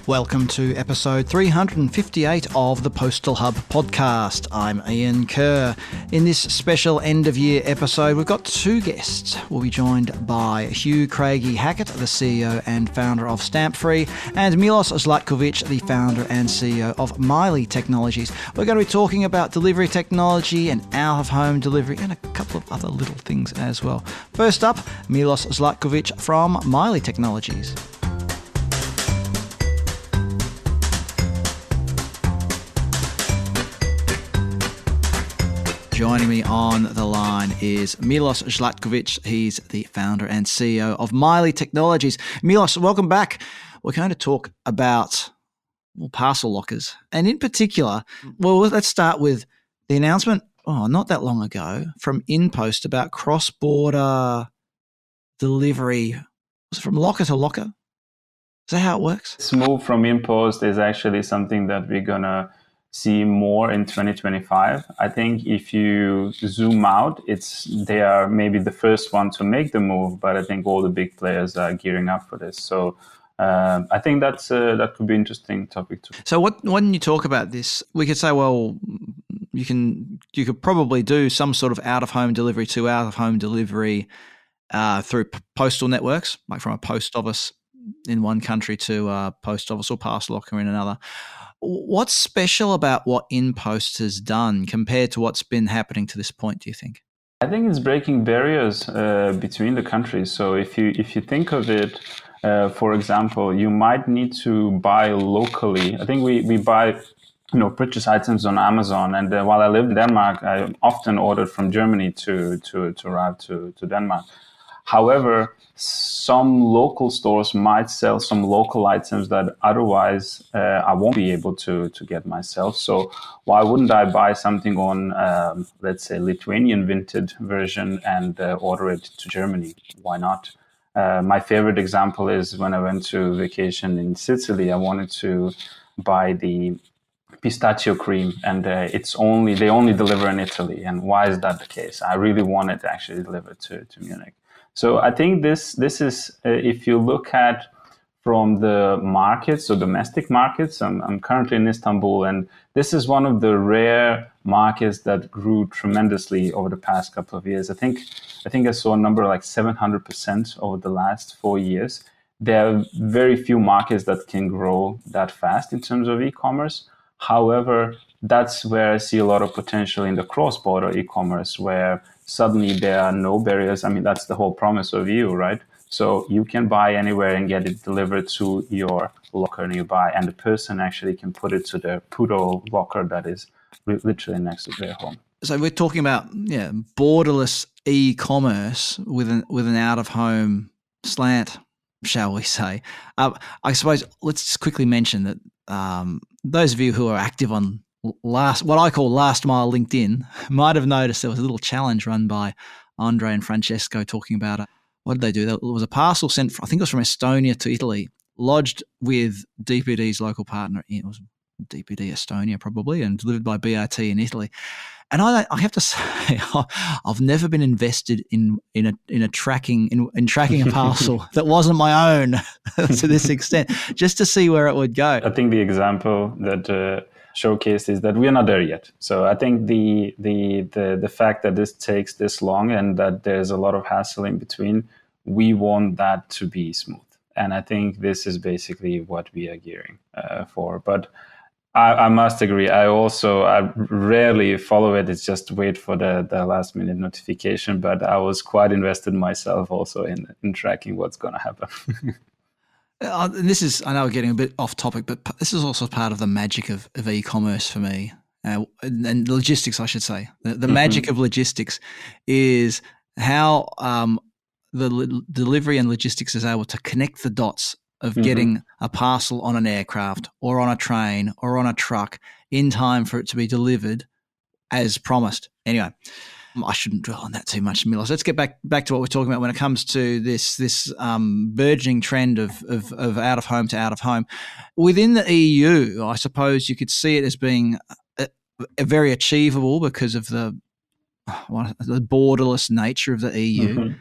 Welcome to episode 358 of the Postal Hub podcast. I'm Ian Kerr. In this special end-of-year episode, we've got two guests. We'll be joined by Hugh Craigie Halkett, the CEO and founder of StampFree, and Milos Zlatkovic, the founder and CEO of Mily Technologies. We're going to be talking about delivery technology and out-of-home delivery and a couple of other little things as well. First up, Milos Zlatkovic from Mily Technologies. Joining me on the line is Milos Zlatkovic. He's the founder and CEO of Mily Technologies. Milos, welcome back. We're going to talk about parcel lockers. And in particular, let's start with the announcement, not that long ago, from InPost about cross-border delivery. Was it from locker to locker? Is that how it works? This move from InPost is actually something that we're going to see more in 2025. I think if you zoom out, they are maybe the first one to make the move, but I think all the big players are gearing up for this. So I think that could be an interesting topic too. So when you talk about this, we could say, well, you could probably do some sort of out-of-home delivery to out-of-home delivery through postal networks, like from a post office in one country to a post office or parcel locker in another. What's special about what InPost has done compared to what's been happening to this point, do you think? I think it's breaking barriers between the countries. So if you think of it, for example, you might need to buy locally. I think we buy purchase items on Amazon. And while I lived in Denmark, I often ordered from Germany to arrive to Denmark. However, some local stores might sell some local items that otherwise I won't be able to get myself. So why wouldn't I buy something on, let's say, Lithuanian vintage version and order it to Germany? Why not? My favorite example is when I went to vacation in Sicily, I wanted to buy the pistachio cream, and they only deliver in Italy. And why is that the case? I really wanted to actually deliver to Munich. So I think this is, if you look at from the markets, so domestic markets, I'm currently in Istanbul, and this is one of the rare markets that grew tremendously over the past couple of years. I think I saw a number like 700% over the last 4 years. There are very few markets that can grow that fast in terms of e-commerce. However, that's where I see a lot of potential in the cross-border e-commerce, where suddenly there are no barriers. I mean, that's the whole promise of you, right? So you can buy anywhere and get it delivered to your locker nearby, and the person actually can put it to their poodle locker that is literally next to their home. So we're talking about borderless e-commerce with an out-of-home slant, shall we say. I suppose let's just quickly mention that those of you who are active on what I call last mile LinkedIn might have noticed there was a little challenge run by Andre and Francesco talking about what did they do? There was a parcel sent, I think it was from Estonia to Italy, lodged with DPD's local partner. It was DPD Estonia probably, and delivered by BRT in Italy. And I have to say, I've never been invested in tracking a parcel that wasn't my own to this extent, just to see where it would go. I think the example that showcased is that we are not there yet. So I think the fact that this takes this long and that there's a lot of hassle in between, we want that to be smooth. And I think this is basically what we are gearing for. But I must agree. I rarely follow it. It's just wait for the last minute notification. But I was quite invested myself also in tracking what's going to happen. This is, I know we're getting a bit off topic, but this is also part of the magic of e-commerce for me, and logistics, I should say. The magic of logistics is how the delivery and logistics is able to connect the dots of getting a parcel on an aircraft or on a train or on a truck in time for it to be delivered as promised. Anyway, I shouldn't dwell on that too much, Milos. Let's get back to what we're talking about when it comes to this burgeoning trend of out of home to out of home. Within the EU, I suppose you could see it as being a very achievable because of the borderless nature of the EU. Mm-hmm.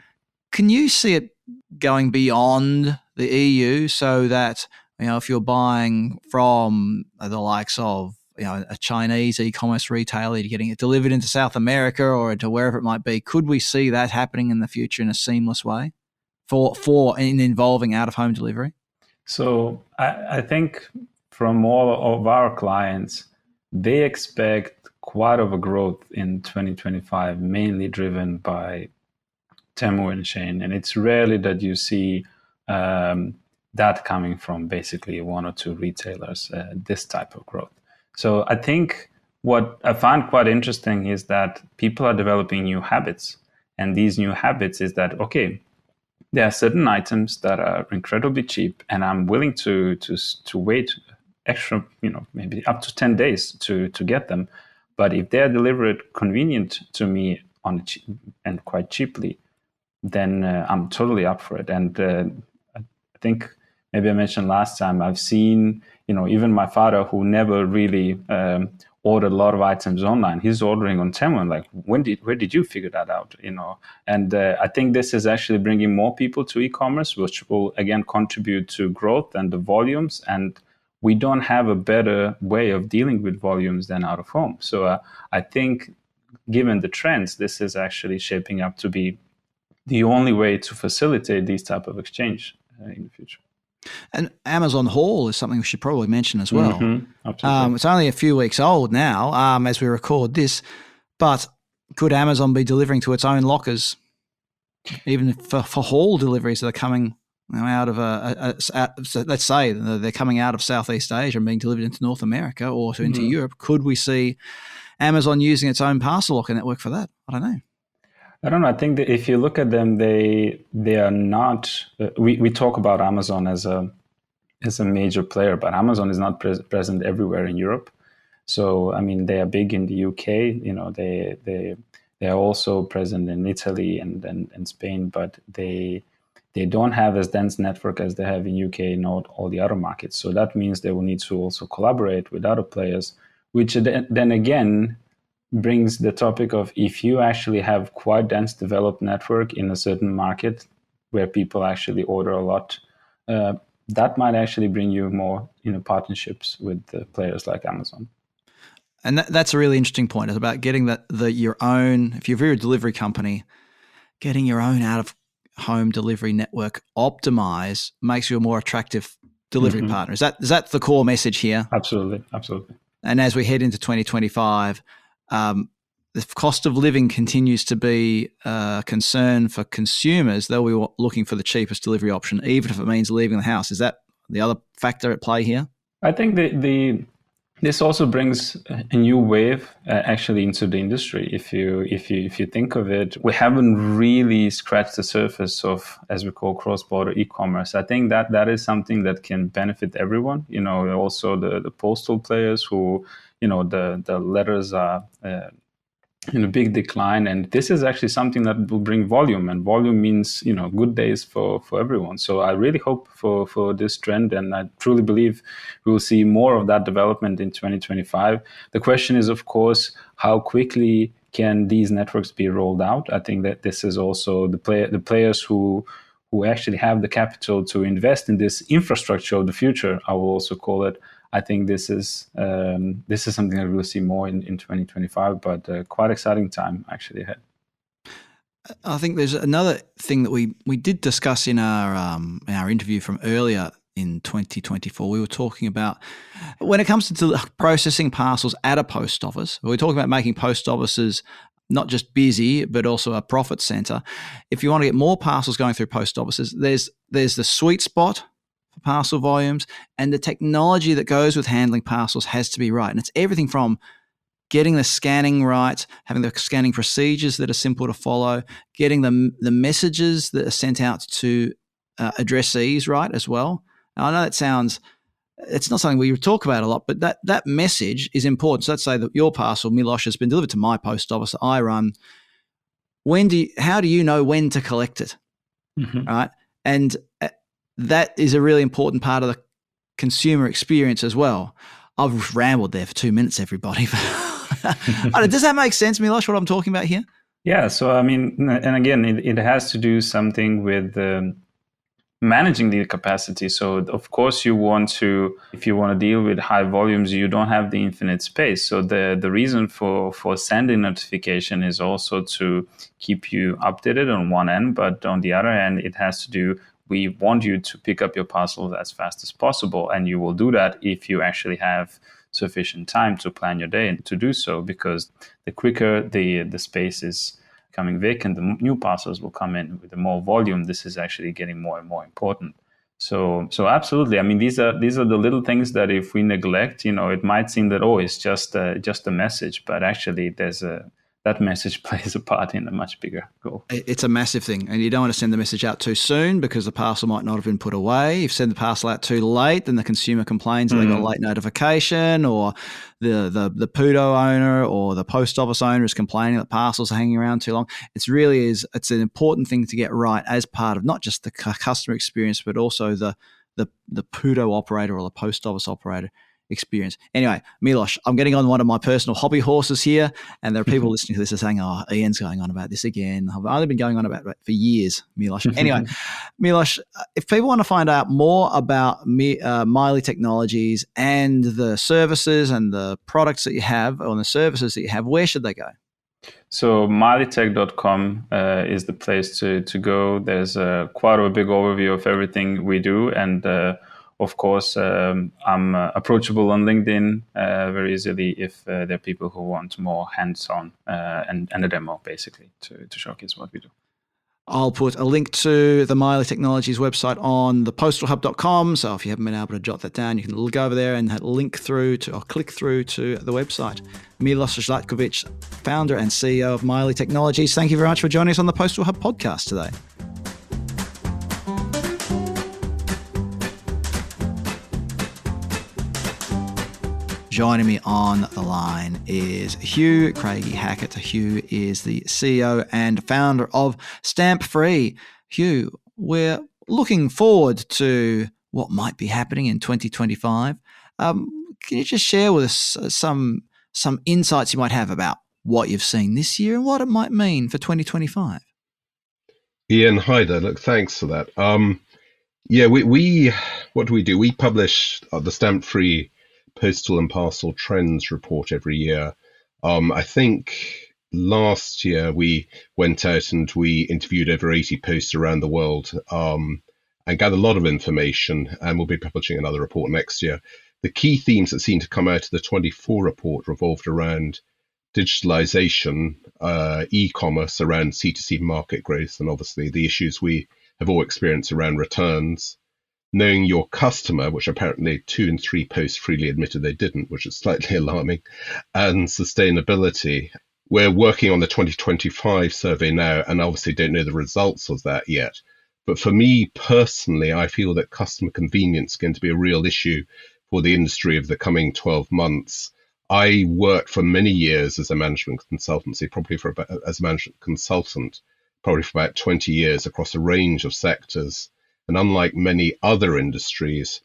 Can you see it going beyond the EU so that if you're buying from the likes of a Chinese e-commerce retailer, you're getting it delivered into South America or into wherever it might be. Could we see that happening in the future in a seamless way in involving out-of-home delivery? So I think from all of our clients, they expect quite of a growth in 2025, mainly driven by Temu and Shein. And it's rarely that you see that coming from basically one or two retailers, this type of growth. So I think what I find quite interesting is that people are developing new habits. And these new habits is that, okay, there are certain items that are incredibly cheap, and I'm willing to wait extra, maybe up to 10 days to get them. But if they're delivered convenient to me and quite cheaply, then I'm totally up for it. And I think maybe I mentioned last time, I've seen, even my father, who never really ordered a lot of items online, he's ordering on Temu. And like, where did you figure that out? And I think this is actually bringing more people to e-commerce, which will again contribute to growth and the volumes. And we don't have a better way of dealing with volumes than out of home. So I think, given the trends, this is actually shaping up to be the only way to facilitate these type of exchange in the future. And Amazon Haul is something we should probably mention as well. Absolutely. It's only a few weeks old now as we record this, but could Amazon be delivering to its own lockers, even for haul deliveries that are coming out of let's say they're coming out of Southeast Asia and being delivered into North America or into Europe? Could we see Amazon using its own parcel locker network for that? I don't know. I think that if you look at them, they are not. We talk about Amazon as a major player, but Amazon is not present everywhere in Europe. So I mean, they are big in the UK. They are also present in Italy and Spain, but they don't have as dense network as they have in UK and all the other markets. So that means they will need to also collaborate with other players, which then again brings the topic of, if you actually have quite dense developed network in a certain market where people actually order a lot, that might actually bring you more partnerships with players like Amazon. And that's a really interesting point. It's about getting your own, if you're a delivery company, getting your own out-of-home delivery network optimized makes you a more attractive delivery partner. Is that the core message here? Absolutely. And as we head into 2025, the cost of living continues to be a concern for consumers. They'll be looking for the cheapest delivery option, even if it means leaving the house. Is that the other factor at play here? I think this also brings a new wave actually into the industry. If you think of it, we haven't really scratched the surface of, as we call, cross-border e-commerce. I think that is something that can benefit everyone. Also the postal players who, the letters are in a big decline, and this is actually something that will bring volume, and volume means good days for everyone. So I really hope for this trend, and I truly believe we will see more of that development in 2025. The question is, of course, how quickly can these networks be rolled out? I think that this is also the players who actually have the capital to invest in this infrastructure of the future, I will also call it. I think this is something that we'll see more in 2025, but quite exciting time actually ahead. I think there's another thing that we did discuss in our interview from earlier in 2024. We were talking about when it comes to processing parcels at a post office. We're talking about making post offices not just busy, but also a profit center. If you want to get more parcels going through post offices, there's the sweet spot for parcel volumes, and the technology that goes with handling parcels has to be right. And it's everything from getting the scanning right, having the scanning procedures that are simple to follow, getting the messages that are sent out to addressees right as well. Now, I know it's not something we talk about a lot, but that message is important. So let's say that your parcel, Milos, has been delivered to my post office that I run. How do you know when to collect it? Right? And that is a really important part of the consumer experience as well. I've rambled there for 2 minutes, everybody. Does that make sense, Milos, what I'm talking about here? Yeah. So, I mean, and again, it has to do something with managing the capacity. So of course if you want to deal with high volumes, you don't have the infinite space. So the reason for sending notification is also to keep you updated on one end, but on the other end, it has to do, we want you to pick up your parcels as fast as possible. And you will do that if you actually have sufficient time to plan your day and to do so, because the quicker the space is becoming vacant, the new parcels will come in. With the more volume, this is actually getting more and more important. So absolutely. I mean, these are the little things that if we neglect, it might seem that, it's just a message, but actually that message plays a part in a much bigger goal. It's a massive thing, and you don't want to send the message out too soon because the parcel might not have been put away. If you send the parcel out too late, then the consumer complains that they got a late notification, or the PUDO owner or the post office owner is complaining that parcels are hanging around too long. It's an important thing to get right as part of not just the customer experience, but also the PUDO operator or the post office operator experience. Anyway, Milos, I'm getting on one of my personal hobby horses here, and there are people listening to this and saying, Ian's going on about this again. I've only been going on about it for years, Milos. Anyway, Milos, if people want to find out more about Mily Technologies and the services and the products that you have, or the services that you have, where should they go? So milytech.com is the place to go. There's quite a big overview of everything we do, and of course, I'm approachable on LinkedIn very easily if there are people who want more hands-on and a demo, basically, to showcase what we do. I'll put a link to the Mily Technologies website on thepostalhub.com. So if you haven't been able to jot that down, you can look over there and click through to the website. Milos Zlatkovic, founder and CEO of Mily Technologies. Thank you very much for joining us on the Postal Hub podcast today. Joining me on the line is Hugh Cragie Halkett. Hugh is the CEO and founder of StampFree. Hugh, we're looking forward to what might be happening in 2025. Can you just share with us some insights you might have about what you've seen this year and what it might mean for 2025? Ian, hi there. Look, thanks for that. We what do? We publish the StampFree Postal and Parcel Trends report every year. I think last year we went out and we interviewed over 80 posts around the world and gathered a lot of information, and we'll be publishing another report next year. The key themes that seem to come out of the 24 report revolved around digitalization, e-commerce, around C2C market growth, and obviously the issues we have all experienced around returns, knowing your customer, which apparently 2 in 3 posts freely admitted they didn't, which is slightly alarming, and sustainability. We're working on the 2025 survey now, and obviously don't know the results of that yet. But for me personally, I feel that customer convenience is going to be a real issue for the industry of the coming 12 months. I worked for many years as a management consultancy, as a management consultant, probably for about 20 years across a range of sectors. And unlike many other industries,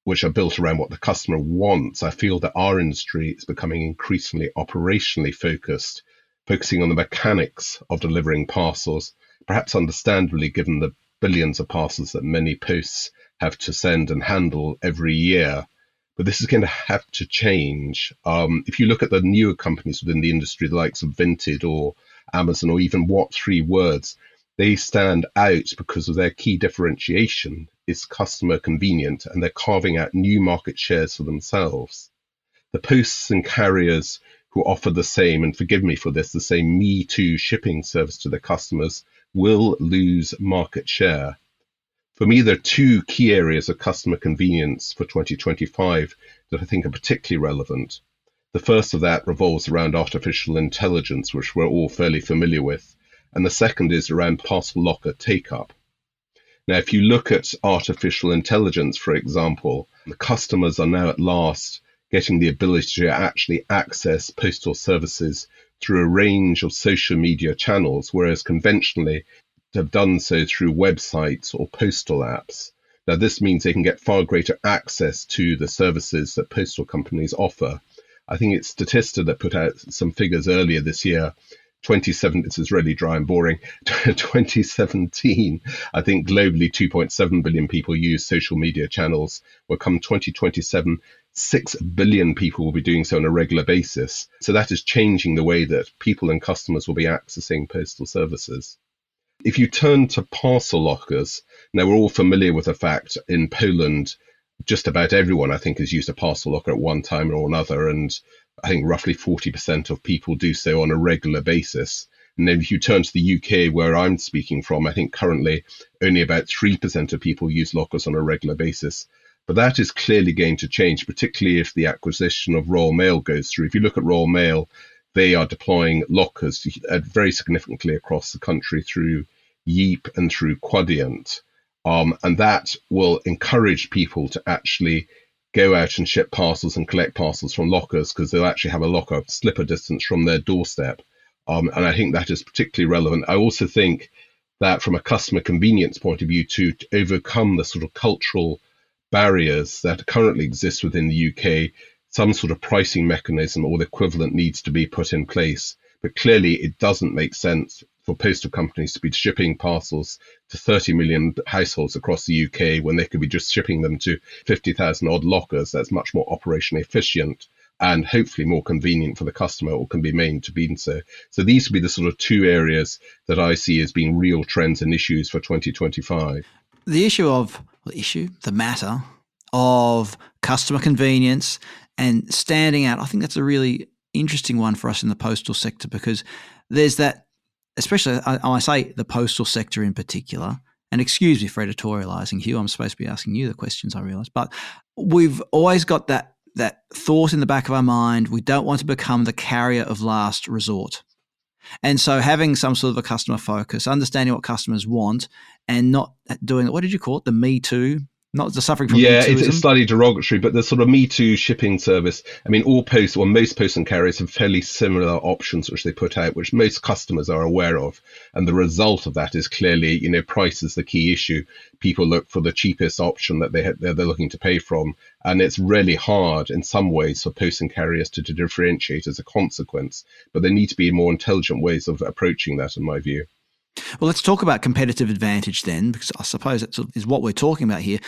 which are built around what the customer wants, I feel that our industry is becoming increasingly operationally focused, focusing on the mechanics of delivering parcels, perhaps understandably given the billions of parcels that many posts have to send and handle every year. But this is going to have to change. If you look at the newer companies within the industry, the likes of Vinted or Amazon or even What3Words, they stand out because of their key differentiation is customer convenient, and they're carving out new market shares for themselves. The posts and carriers who offer the same, and forgive me for this, the same Me Too shipping service to their customers will lose market share. For me, there are 2 key areas of customer convenience for 2025 that I think are particularly relevant. The first of that revolves around artificial intelligence, which we're all fairly familiar with. And the second is around parcel locker take-up. Now, if you look at artificial intelligence, for example, the customers are now at last getting the ability to actually access postal services through a range of social media channels, whereas conventionally have done so through websites or postal apps. Now, this means they can get far greater access to the services that postal companies offer. I think it's Statista that put out some figures earlier this year. this is really dry and boring. 2017, I think globally 2.7 billion people use social media channels. Well, come 2027, 6 billion people will be doing so on a regular basis. So that is changing the way that people and customers will be accessing postal services. If you turn to parcel lockers, now we're all familiar with the fact in Poland, just about everyone, I think, has used a parcel locker at one time or another. And I think roughly 40% of people do so on a regular basis. And then if you turn to the UK, where I'm speaking from, I think currently only about 3% of people use lockers on a regular basis. But that is clearly going to change, particularly if the acquisition of Royal Mail goes through. If you look at Royal Mail, they are deploying lockers very significantly across the country through Yeep and through Quadient. And that will encourage people to actually go out and ship parcels and collect parcels from lockers, because they'll actually have a locker slipper distance from their doorstep. And I think that is particularly relevant. I also think that from a customer convenience point of view, to overcome the sort of cultural barriers that currently exist within the UK, some sort of pricing mechanism or the equivalent needs to be put in place. But clearly it doesn't make sense for postal companies to be shipping parcels to 30 million households across the UK when they could be just shipping them to 50,000 odd lockers. That's much more operationally efficient and hopefully more convenient for the customer, or can be made to be so. So these would be the sort of two areas that I see as being real trends and issues for 2025. The matter of customer convenience and standing out, I think that's a really interesting one for us in the postal sector, because there's that, especially I say the postal sector in particular, and excuse me for editorialising, Hugh, I'm supposed to be asking you the questions, I realise, but we've always got that thought in the back of our mind, we don't want to become the carrier of last resort. And so having some sort of a customer focus, understanding what customers want and not doing, what did you call it, the Me Too? Not the suffering from Me Too. It's slightly derogatory, but the sort of Me Too shipping service. I mean, most postal carriers have fairly similar options which they put out, which most customers are aware of. And the result of that is clearly, price is the key issue. People look for the cheapest option that they're looking to pay from. And it's really hard in some ways for postal carriers to differentiate as a consequence. But there need to be more intelligent ways of approaching that, in my view. Well, let's talk about competitive advantage then, because I suppose that is what we're talking about here.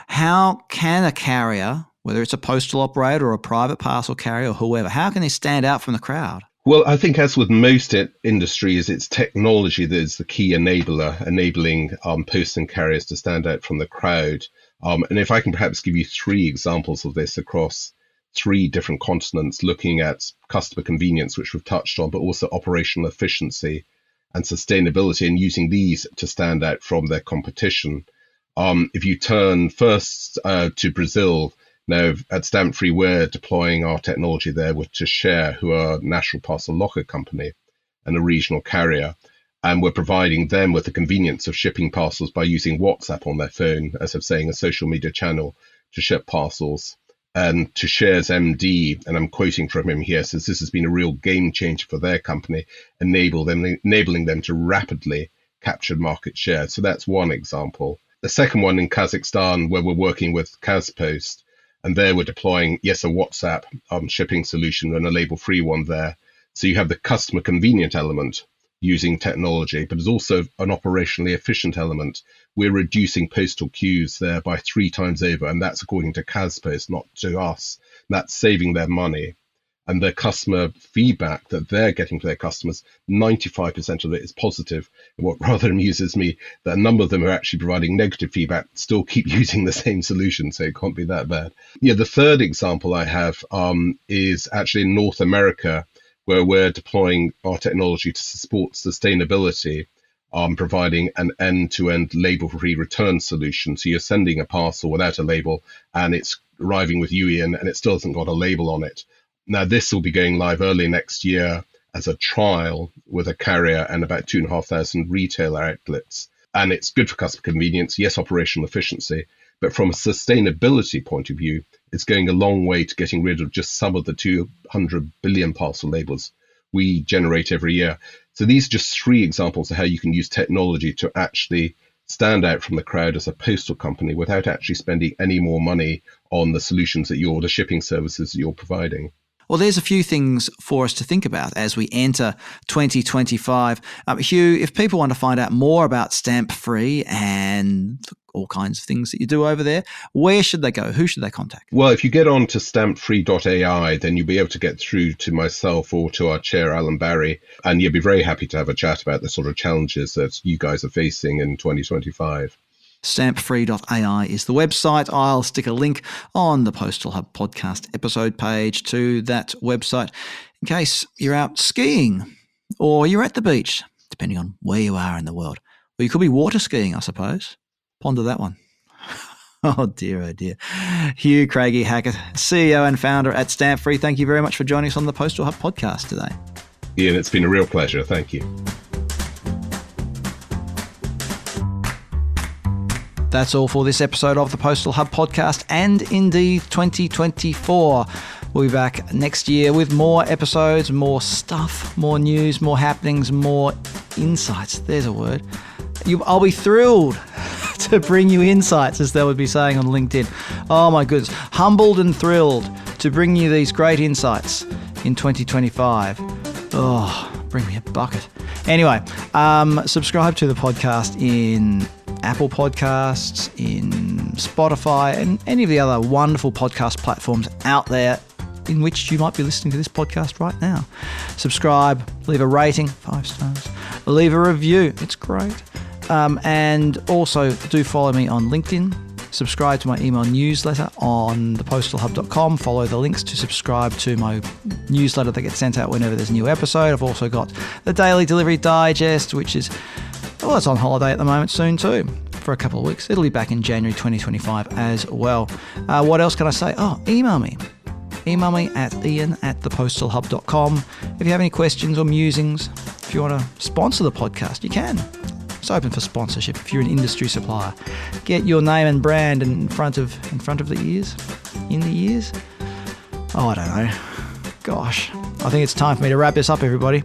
How can a carrier, whether it's a postal operator or a private parcel carrier or whoever, how can they stand out from the crowd? Well, I think as with most industries, it's technology that is the key enabler, enabling postal carriers to stand out from the crowd. And if I can perhaps give you 3 examples of this across 3 different continents, looking at customer convenience, which we've touched on, but also operational efficiency and sustainability, and using these to stand out from their competition. If you turn first to Brazil, now at StampFree, we're deploying our technology there with Share, who are a national parcel locker company and a regional carrier. And we're providing them with the convenience of shipping parcels by using WhatsApp on their phone, as I'm saying, a social media channel to ship parcels. And Share's MD, and I'm quoting from him here, says this has been a real game changer for their company, enabling them to rapidly capture market share. So that's one example. The second one in Kazakhstan, where we're working with KazPost, and there we're deploying, a WhatsApp shipping solution and a label-free one there. So you have the customer convenient element using technology, but there's also an operationally efficient element. We're reducing postal queues there by 3 times over, and that's according to KazPost, not to us. That's saving their money. And the customer feedback that they're getting from their customers, 95% of it is positive. And what rather amuses me, that a number of them are actually providing negative feedback, still keep using the same solution, so it can't be that bad. The third example I have is actually in North America, where we're deploying our technology to support sustainability, providing an end-to-end label-free return solution. So you're sending a parcel without a label, and it's arriving with you, Ian, and it still hasn't got a label on it. Now, this will be going live early next year as a trial with a carrier and about 2,500 retailer outlets. And it's good for customer convenience, yes, operational efficiency, but from a sustainability point of view, it's going a long way to getting rid of just some of the 200 billion parcel labels we generate every year. So these are just 3 examples of how you can use technology to actually stand out from the crowd as a postal company without actually spending any more money on the solutions the shipping services that you're providing. Well, there's a few things for us to think about as we enter 2025. Hugh, if people want to find out more about StampFree and all kinds of things that you do over there, where should they go? Who should they contact? Well, if you get on to stampfree.ai, then you'll be able to get through to myself or to our chair, Alan Barry, and you'll be very happy to have a chat about the sort of challenges that you guys are facing in 2025. StampFree.ai is the website. I'll stick a link on the Postal Hub podcast episode page to that website in case you're out skiing or you're at the beach, depending on where you are in the world. Or you could be water skiing, I suppose. Ponder that one. Oh dear, oh dear. Hugh Cragie Halkett, CEO and founder at StampFree. Thank you very much for joining us on the Postal Hub podcast today. Ian, it's been a real pleasure. Thank you. That's all for this episode of the Postal Hub podcast and indeed 2024. We'll be back next year with more episodes, more stuff, more news, more happenings, more insights. There's a word. I'll be thrilled to bring you insights, as they would be saying on LinkedIn. Oh my goodness. Humbled and thrilled to bring you these great insights in 2025. Oh, bring me a bucket. Anyway, subscribe to the podcast in Apple Podcasts, in Spotify, and any of the other wonderful podcast platforms out there in which you might be listening to this podcast right now. Subscribe, leave a rating, 5 stars, leave a review, it's great. And also do follow me on LinkedIn. Subscribe to my email newsletter on thepostalhub.com. Follow the links to subscribe to my newsletter that gets sent out whenever there's a new episode. I've also got the Daily Delivery Digest, which is, well, it's on holiday at the moment soon too, for a couple of weeks. It'll be back in January 2025 as well. What else can I say? Oh, email me. Email me at ian@thepostalhub.com. If you have any questions or musings, if you want to sponsor the podcast, you can. It's open for sponsorship if you're an industry supplier. Get your name and brand in front of the ears. In the ears? Oh, I don't know. Gosh, I think it's time for me to wrap this up, everybody.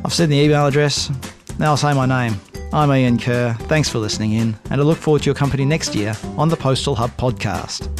I've said the email address. Now I'll say my name. I'm Ian Kerr. Thanks for listening in, and I look forward to your company next year on the Postal Hub podcast.